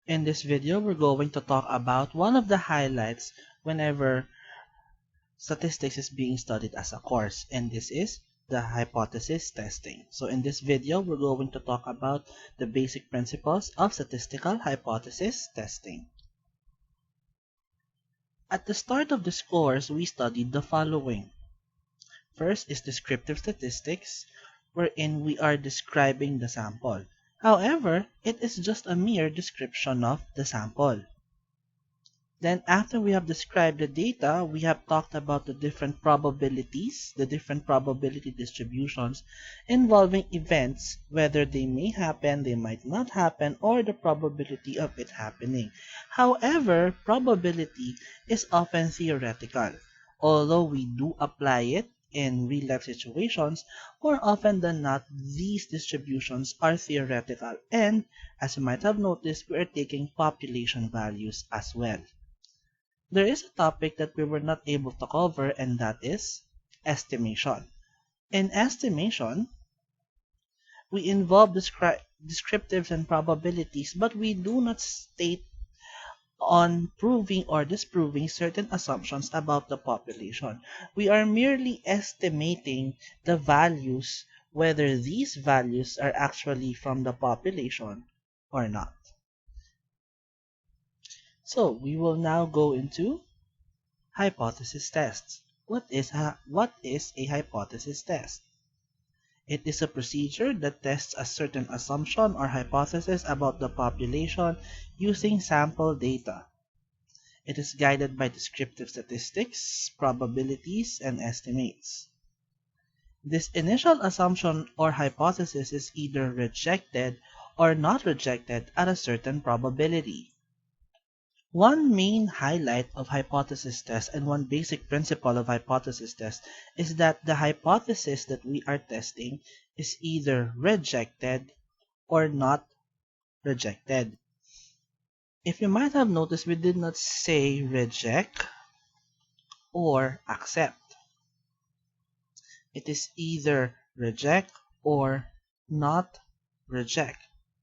In this video, we're going to talk about one of the highlights whenever statistics is being studied as a course, and this is the hypothesis testing. So in this video, we're going to talk about the basic principles of statistical hypothesis testing. At the start of this course, we studied the following. First is descriptive statistics, wherein we are describing the sample. However, it is just a mere description of the sample. Then after we have described the data, we have talked about the different probabilities, the different probability distributions involving events, whether they may happen, they might not happen, or the probability of it happening. However, probability is often theoretical. Although we do apply it in real-life situations, more often than not, these distributions are theoretical, and as you might have noticed, we are taking population values as well. There is a topic that we were not able to cover, and that is estimation. In estimation, we involve descriptives and probabilities, but we do not state on proving or disproving certain assumptions about the population. We are merely estimating the values, whether these values are actually from the population or not. So we will now go into hypothesis tests. What is a hypothesis test? It is a procedure that tests a certain assumption or hypothesis about the population using sample data. It is guided by descriptive statistics, probabilities, and estimates. This initial assumption or hypothesis is either rejected or not rejected at a certain probability. One main highlight of hypothesis tests and one basic principle of hypothesis tests is that the hypothesis that we are testing is either rejected or not rejected. If you might have noticed, we did not say reject or accept. It is either reject or not reject.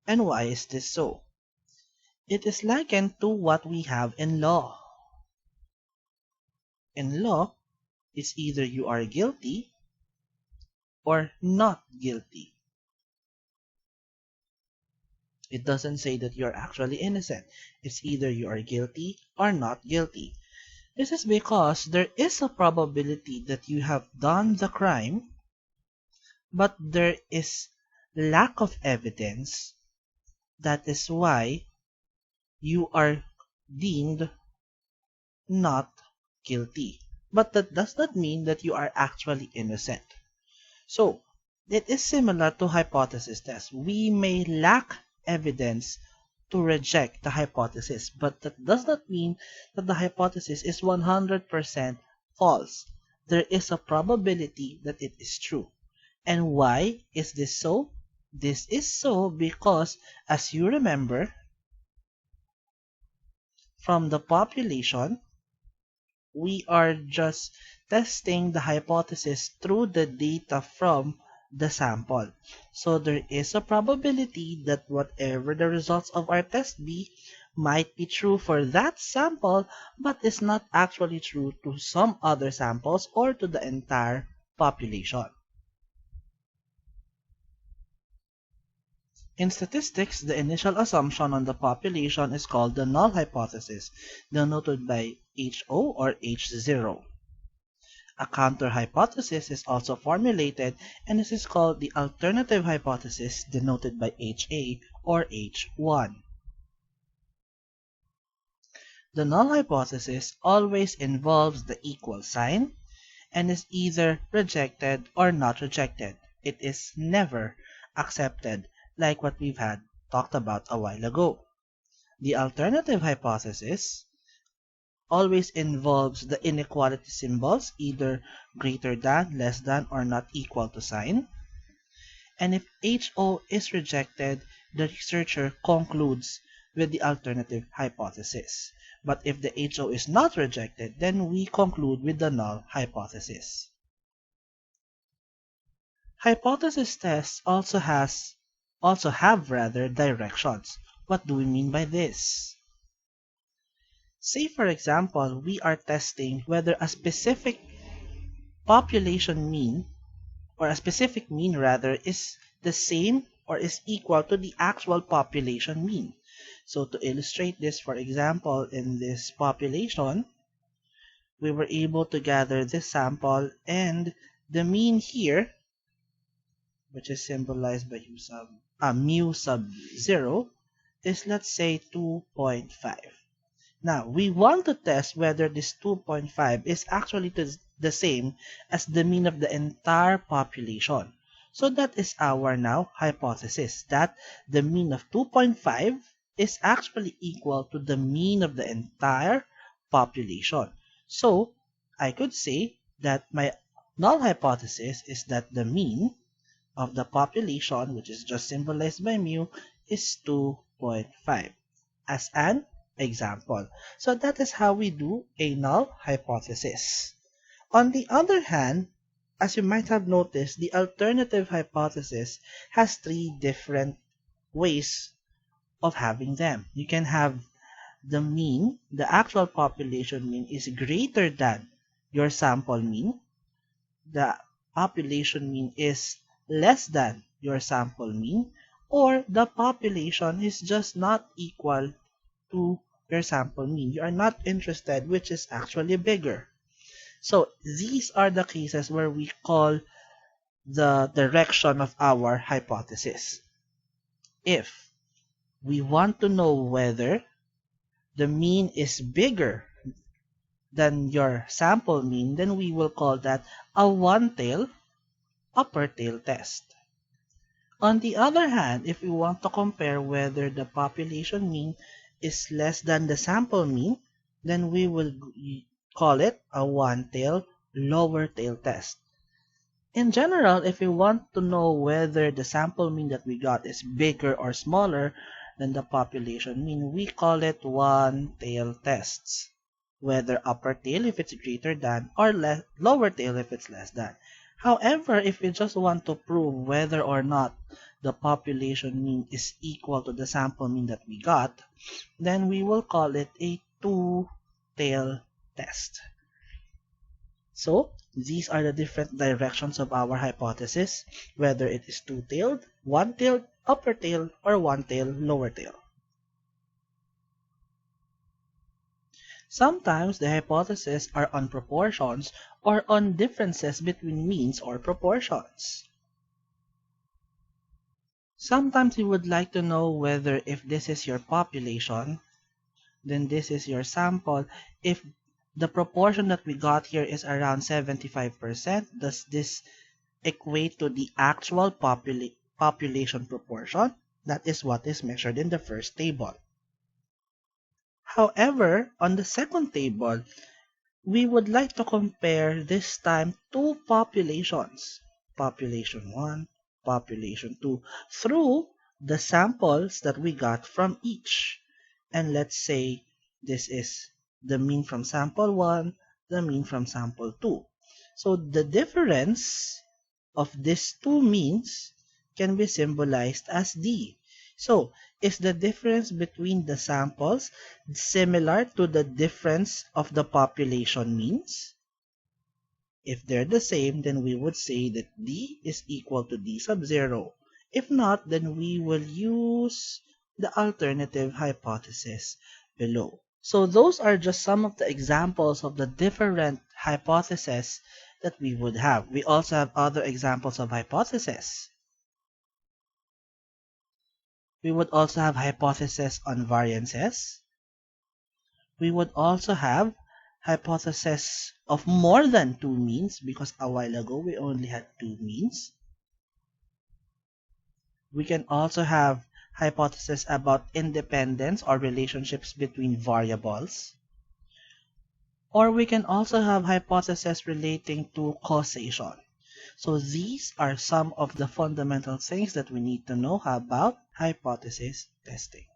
And why is this so? It is likened to what we have in law. In law, it's either you are guilty or not guilty. It doesn't say that you're actually innocent. It's either you are guilty or not guilty. This is because there is a probability that you have done the crime, but there is lack of evidence. That is why you are deemed not guilty. But that does not mean that you are actually innocent. So, it is similar to hypothesis tests. We may lack evidence to reject the hypothesis, but that does not mean that the hypothesis is 100% false. There is a probability that it is true. And why is this so? This is so because, as you remember, from the population, we are just testing the hypothesis through the data from the sample. So there is a probability that whatever the results of our test be might be true for that sample, but is not actually true to some other samples or to the entire population. In statistics, the initial assumption on the population is called the null hypothesis, denoted by HO or H0. A counter-hypothesis is also formulated, and this is called the alternative hypothesis, denoted by HA or H1. The null hypothesis always involves the equal sign and is either rejected or not rejected. It is never accepted, like what we've had talked about a while ago. The alternative hypothesis always involves the inequality symbols, either greater than, less than, or not equal to sign. And if HO is rejected, the researcher concludes with the alternative hypothesis. But if the HO is not rejected, then we conclude with the null hypothesis. Hypothesis tests also have directions. What do we mean by this? Say, for example, we are testing whether a specific population mean, or a specific mean rather, is the same or is equal to the actual population mean. So to illustrate this, for example, in this population, we were able to gather this sample, and the mean here, which is symbolized by mu sub 0, is, let's say, 2.5. Now, we want to test whether this 2.5 is actually the same as the mean of the entire population. So that is our now hypothesis, that the mean of 2.5 is actually equal to the mean of the entire population. So, I could say that my null hypothesis is that the mean of the population, which is just symbolized by mu, is 2.5 as an example. So that is how we do a null hypothesis. On the other hand, as you might have noticed, the alternative hypothesis has three different ways of having them. You can have the mean, the actual population mean, is greater than your sample mean. The population mean is less than your sample mean, or the population is just not equal to your sample mean. You are not interested which is actually bigger. So these are the cases where we call the direction of our hypothesis. If we want to know whether the mean is bigger than your sample mean, then we will call that a one-tail upper tail test. On the other hand, if we want to compare whether the population mean is less than the sample mean, then we will call it a one-tail lower tail test. In general, if we want to know whether the sample mean that we got is bigger or smaller than the population mean, we call it one-tail tests. Whether upper tail if it's greater than, or lower tail if it's less than. However, if we just want to prove whether or not the population mean is equal to the sample mean that we got, then we will call it a two-tail test. So, these are the different directions of our hypothesis, whether it is two-tailed, one-tailed, upper tail, or one-tail, lower tail. Sometimes the hypotheses are on proportions or on differences between means or proportions. Sometimes you would like to know whether if this is your population, then this is your sample. If the proportion that we got here is around 75%, does this equate to the actual population proportion? That is what is measured in the first table. However, on the second table, we would like to compare this time two populations, population 1, population 2, through the samples that we got from each. And let's say this is the mean from sample 1, the mean from sample 2. So the difference of these two means can be symbolized as D. So, is the difference between the samples similar to the difference of the population means? If they're the same, then we would say that D is equal to D sub 0. If not, then we will use the alternative hypothesis below. So those are just some of the examples of the different hypotheses that we would have. We also have other examples of hypotheses. We would also have hypotheses on variances. We would also have hypotheses of more than two means, because a while ago we only had two means. We can also have hypotheses about independence or relationships between variables. Or we can also have hypotheses relating to causation. So these are some of the fundamental things that we need to know about hypothesis testing.